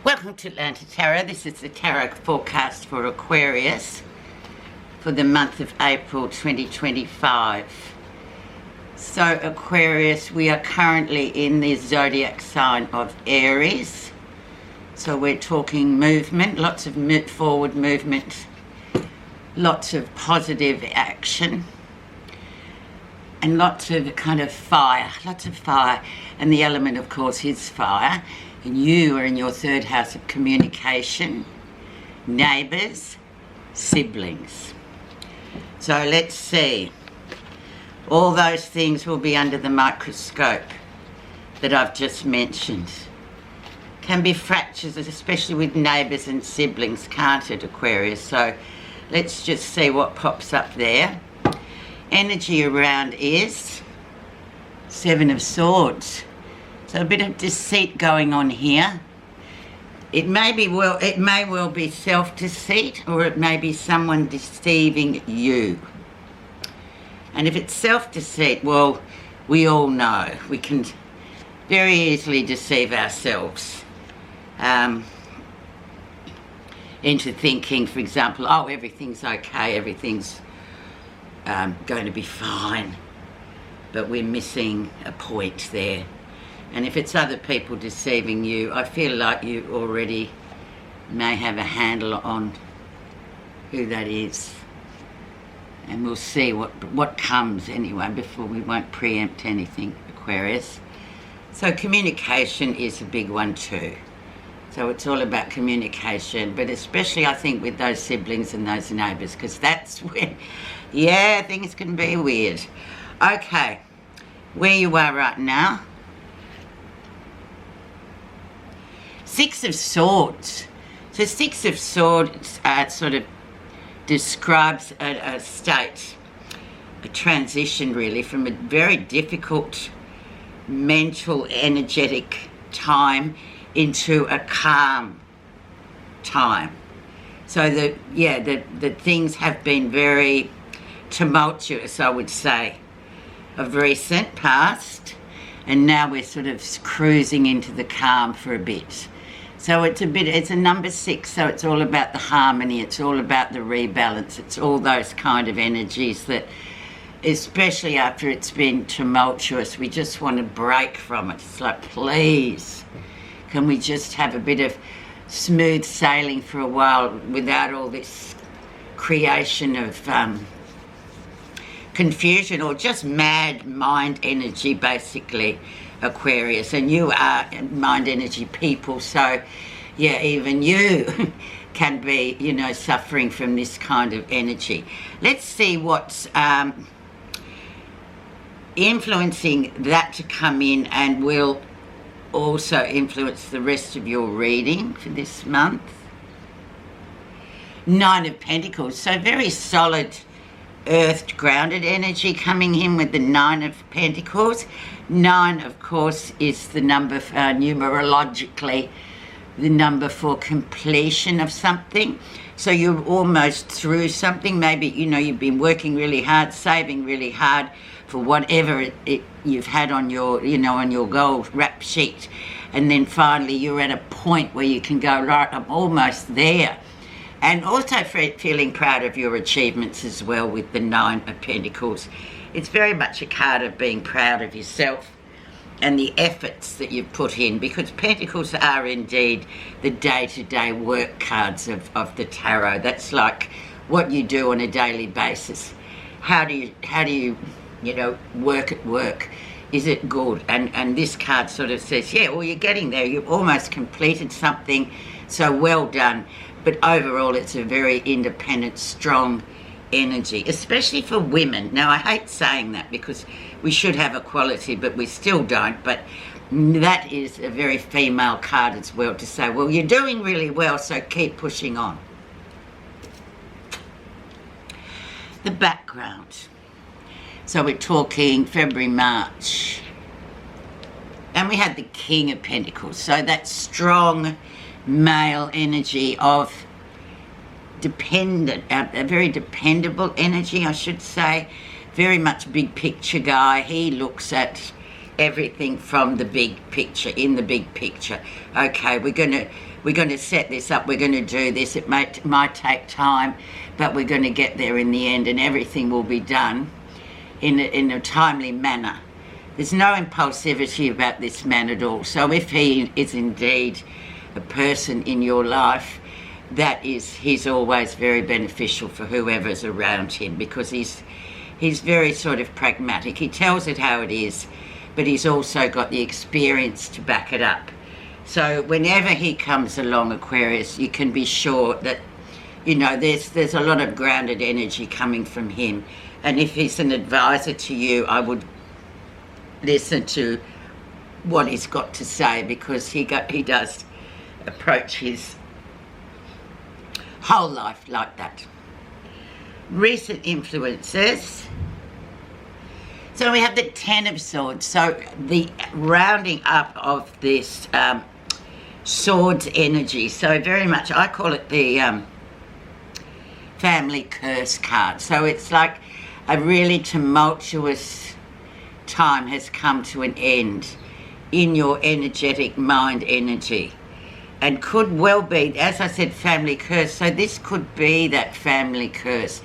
Welcome to Atlanta Tarot. This is the tarot forecast for Aquarius for the month of April 2025. So Aquarius, we are currently in the zodiac sign of Aries. So we're talking movement, lots of forward movement, lots of positive action, and lots of kind of fire, and the element of course is fire. And you are in your third house of communication, neighbours, siblings. So let's see. All those things will be under the microscope that I've just mentioned. Can be fractures, especially with neighbours and siblings, can't it, Aquarius? So let's just see what pops up there. Energy around is Seven of Swords. So a bit of deceit going on here. It may well be self-deceit, or it may be someone deceiving you. And if it's self-deceit, well, we all know we can very easily deceive ourselves into thinking, for example, oh, everything's okay, everything's going to be fine, but we're missing a point there. And if it's other people deceiving you, I feel like you already may have a handle on who that is. And we'll see what comes anyway, before we won't preempt anything, Aquarius. So communication is a big one too. So it's all about communication, but especially I think with those siblings and those neighbours, because that's when, yeah, things can be weird. Okay, where you are right now. Six of Swords. So Six of Swords sort of describes a state, a transition really, from a very difficult mental, energetic time into a calm time. So the things have been very tumultuous, I would say, of recent past, and now we're sort of cruising into the calm for a bit. So it's a number 6, so it's all about the harmony, it's all about the rebalance, it's all those kind of energies that, especially after it's been tumultuous, we just want to break from it. It's like, please, can we just have a bit of smooth sailing for a while without all this creation of confusion or just mad mind energy, basically, Aquarius. And you are mind energy people, so yeah, even you can be, you know, suffering from this kind of energy. Let's see what's influencing that to come in, and will also influence the rest of your reading for this month. Nine of Pentacles, so very solid, earthed, grounded energy coming in with the Nine of Pentacles. 9, of course, is the number, numerologically, the number for completion of something. So you're almost through something. Maybe, you know, you've been working really hard, saving really hard for whatever you've had on your, you know, on your goal rap sheet. And then finally you're at a point where you can go, right, I'm almost there. And also feeling proud of your achievements as well with the Nine of Pentacles. It's very much a card of being proud of yourself and the efforts that you've put in, because Pentacles are indeed the day-to-day work cards of the tarot. That's like what you do on a daily basis. How do you, you know, work at work? Is it good? And this card sort of says, yeah, well, you're getting there. You've almost completed something, so well done. But overall, it's a very independent, strong energy, especially for women. Now, I hate saying that because we should have equality, but we still don't. But that is a very female card as well, to say, well, you're doing really well, so keep pushing on. The background. So we're talking February, March. And we had the King of Pentacles. So that strong male energy of dependent, a very dependable energy, I should say. Very much big picture guy. He looks at everything from the big picture, in the big picture. Okay, we're going to we're going to set this up, we're going to do this, it might take time, but we're going to get there in the end, and everything will be done in a timely manner. There's no impulsivity about this man at all. So if he is indeed a person in your life, he's always very beneficial for whoever's around him, because he's very sort of pragmatic. He tells it how it is, but he's also got the experience to back it up. So whenever he comes along, Aquarius, you can be sure that, you know, there's a lot of grounded energy coming from him. And if he's an advisor to you, I would listen to what he's got to say, because he does approach his whole life like that. Recent influences. So we have the Ten of Swords. So the rounding up of this Swords energy. So very much, I call it the family curse card. So it's like a really tumultuous time has come to an end in your energetic mind energy, and could well be, as I said, family curse. So this could be that family curse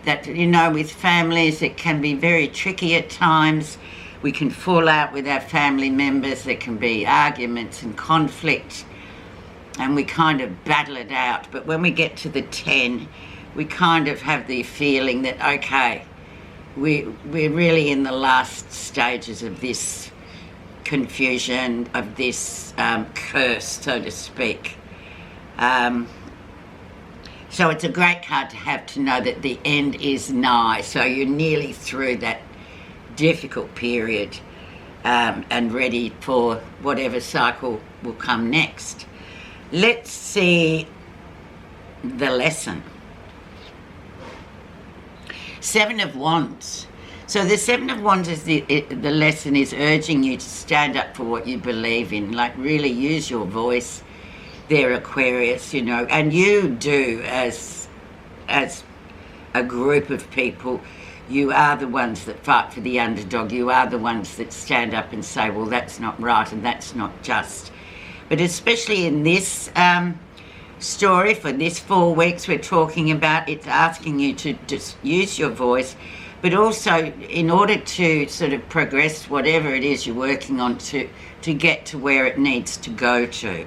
that, you know, with families it can be very tricky at times. We can fall out with our family members, there can be arguments and conflict, and we kind of battle it out. But when we get to the 10, we kind of have the feeling that, okay, we're really in the last stages of this confusion, of this curse, so to speak. So it's a great card to have, to know that the end is nigh. So you're nearly through that difficult period and ready for whatever cycle will come next. Let's see the lesson. Seven of Wands. So the Seven of Wands is the lesson is urging you to stand up for what you believe in, like really use your voice there, Aquarius, you know, and you do as a group of people. You are the ones that fight for the underdog. You are the ones that stand up and say, well, that's not right and that's not just. But especially in this story, for this 4 weeks we're talking about, it's asking you to just use your voice, but also in order to sort of progress whatever it is you're working on to get to where it needs to go to.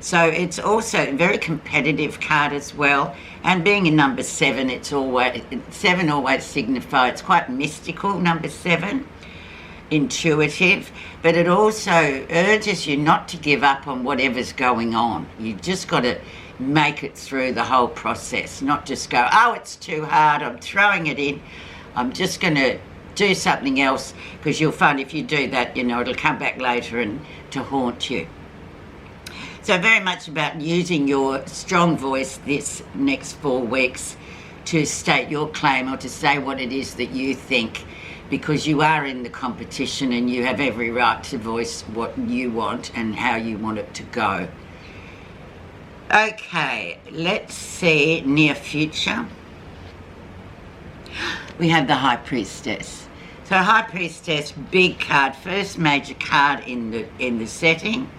So it's also a very competitive card as well. And being a number 7, it's always, 7 always signifies, it's quite mystical, number 7, intuitive, but it also urges you not to give up on whatever's going on. You've just got to make it through the whole process, not just go, oh, it's too hard, I'm throwing it in, I'm just going to do something else, because you'll find if you do that, you know, it'll come back later and to haunt you. So very much about using your strong voice this next 4 weeks to state your claim, or to say what it is that you think, because you are in the competition and you have every right to voice what you want and how you want it to go. Okay, let's see near future. We have the High Priestess. So High Priestess, big card, first major card in the setting.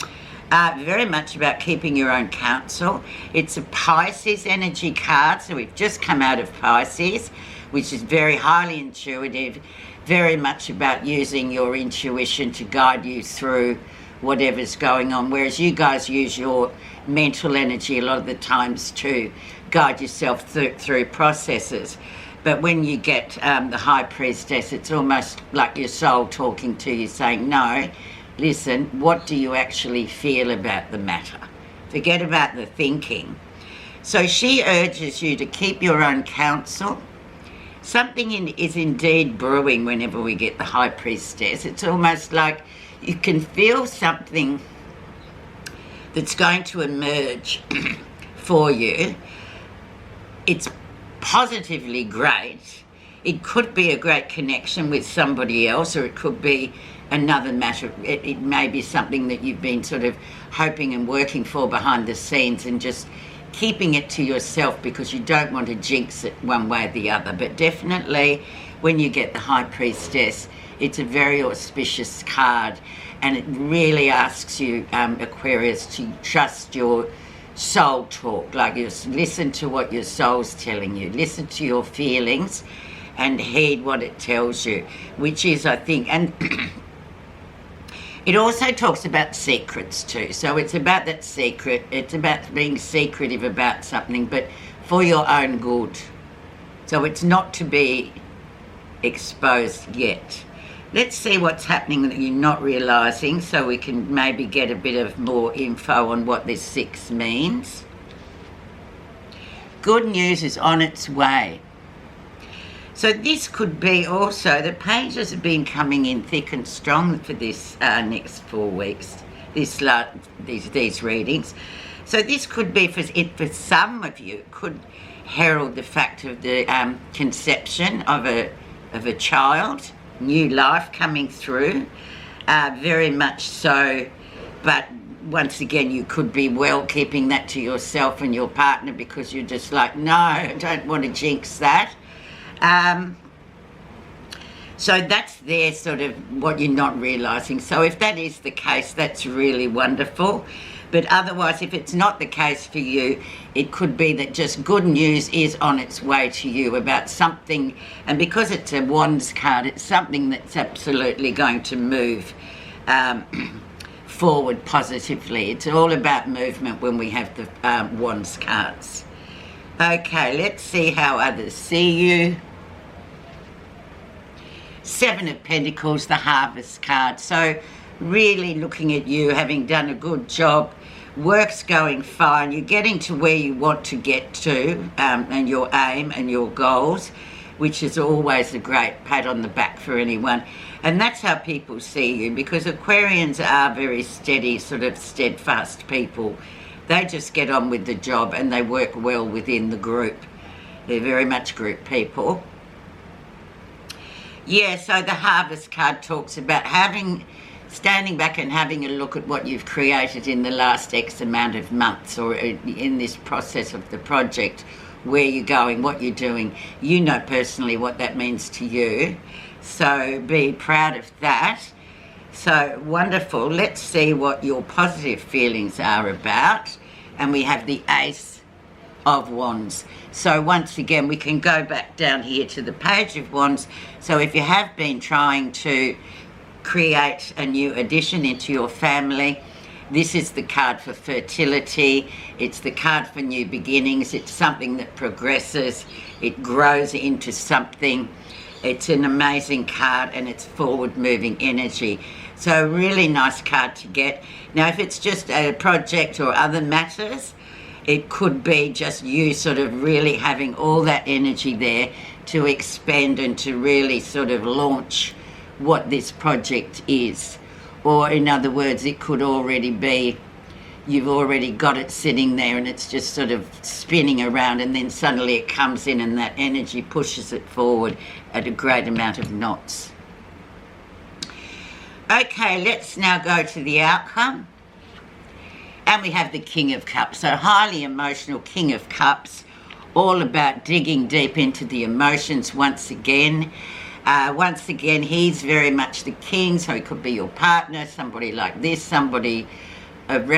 Very much about keeping your own counsel. It's a Pisces energy card, so we've just come out of Pisces, which is very highly intuitive, very much about using your intuition to guide you through whatever's going on, whereas you guys use your mental energy a lot of the times to guide yourself through processes. But when you get the High Priestess, it's almost like your soul talking to you, saying, no, listen, what do you actually feel about the matter? Forget about the thinking. So she urges you to keep your own counsel. Something is indeed brewing whenever we get the High Priestess. It's almost like you can feel something that's going to emerge for you. It's positively great. It could be a great connection with somebody else, or it could be another matter. It may be something that you've been sort of hoping and working for behind the scenes, and just keeping it to yourself because you don't want to jinx it one way or the other. But definitely when you get the High Priestess, it's a very auspicious card, and it really asks you, Aquarius, to trust your soul talk, like you listen to what your soul's telling you, listen to your feelings and heed what it tells you, which is, I think, and it also talks about secrets too. So it's about that secret, it's about being secretive about something, but for your own good. So it's not to be exposed yet. Let's see what's happening that you're not realising, so we can maybe get a bit of more info on what this 6 means. Good news is on its way. So this could be also, the pages have been coming in thick and strong for this next 4 weeks, these readings. So this could be, for some of you, it could herald the fact of the conception of a child, new life coming through, very much so. But once again, you could be well keeping that to yourself and your partner, because you're just like, no, I don't want to jinx that. So that's there, sort of what you're not realising. So if that is the case, that's really wonderful. But otherwise, if it's not the case for you, it could be that just good news is on its way to you about something. And because it's a Wands card, it's something that's absolutely going to move forward positively. It's all about movement when we have the Wands cards. Okay, let's see how others see you. 7 of Pentacles, the Harvest card. So really looking at you having done a good job. Work's going fine. You're getting to where you want to get to, and your aim and your goals, which is always a great pat on the back for anyone. And that's how people see you, because Aquarians are very steady, sort of steadfast people. They just get on with the job and they work well within the group. They're very much group people. Yeah, so the Harvest card talks about standing back and having a look at what you've created in the last X amount of months, or in this process of the project, where you're going, what you're doing. You know personally what that means to you. So be proud of that. So wonderful. Let's see what your positive feelings are about. And we have the Ace of Wands. So once again, we can go back down here to the Page of Wands. So if you have been trying to create a new addition into your family, this is the card for fertility. It's the card for new beginnings. It's something that progresses. It grows into something. It's an amazing card, and it's forward-moving energy. So a really nice card to get. Now, if it's just a project or other matters, it could be just you sort of really having all that energy there to expand and to really sort of launch what this project is. Or in other words, it could already be you've already got it sitting there and it's just sort of spinning around, and then suddenly it comes in and that energy pushes it forward at a great amount of knots. Okay, let's now go to the outcome. And we have the King of Cups. So highly emotional King of Cups, all about digging deep into the emotions once again. Once again, he's very much the king, so he could be your partner, somebody like this, somebody of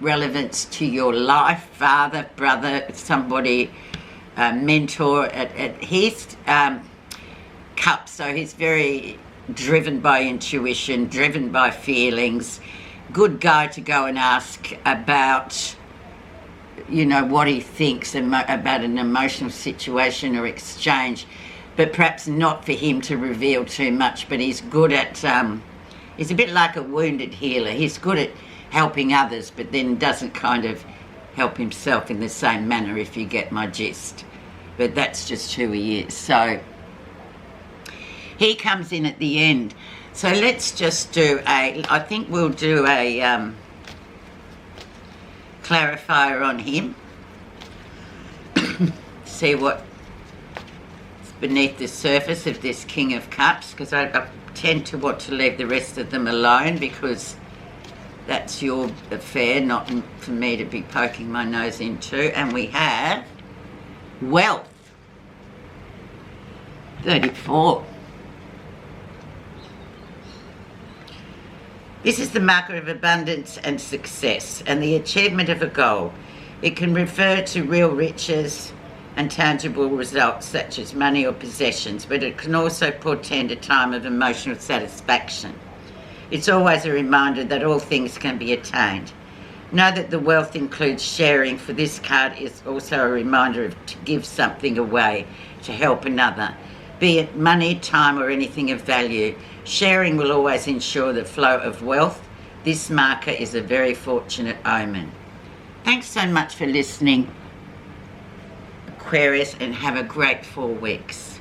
relevance to your life, father, brother, somebody, mentor at his cup. So he's very driven by intuition, driven by feelings, good guy to go and ask about, you know, what he thinks about an emotional situation or exchange, but perhaps not for him to reveal too much. But he's good at, he's a bit like a wounded healer. He's good at helping others, but then doesn't kind of help himself in the same manner, if you get my gist. But that's just who he is. So he comes in at the end. So let's just do I think we'll do a clarifier on him. See what's beneath the surface of this King of Cups, because I tend to want to leave the rest of them alone, because that's your affair, not for me to be poking my nose into. And we have wealth, 34. This is the marker of abundance and success and the achievement of a goal. It can refer to real riches and tangible results such as money or possessions, but it can also portend a time of emotional satisfaction. It's always a reminder that all things can be attained. Know that the wealth includes sharing. For this card is also a reminder to give something away, to help another, be it money, time or anything of value. Sharing will always ensure the flow of wealth. This marker is a very fortunate omen. Thanks so much for listening, Aquarius, and have a great 4 weeks.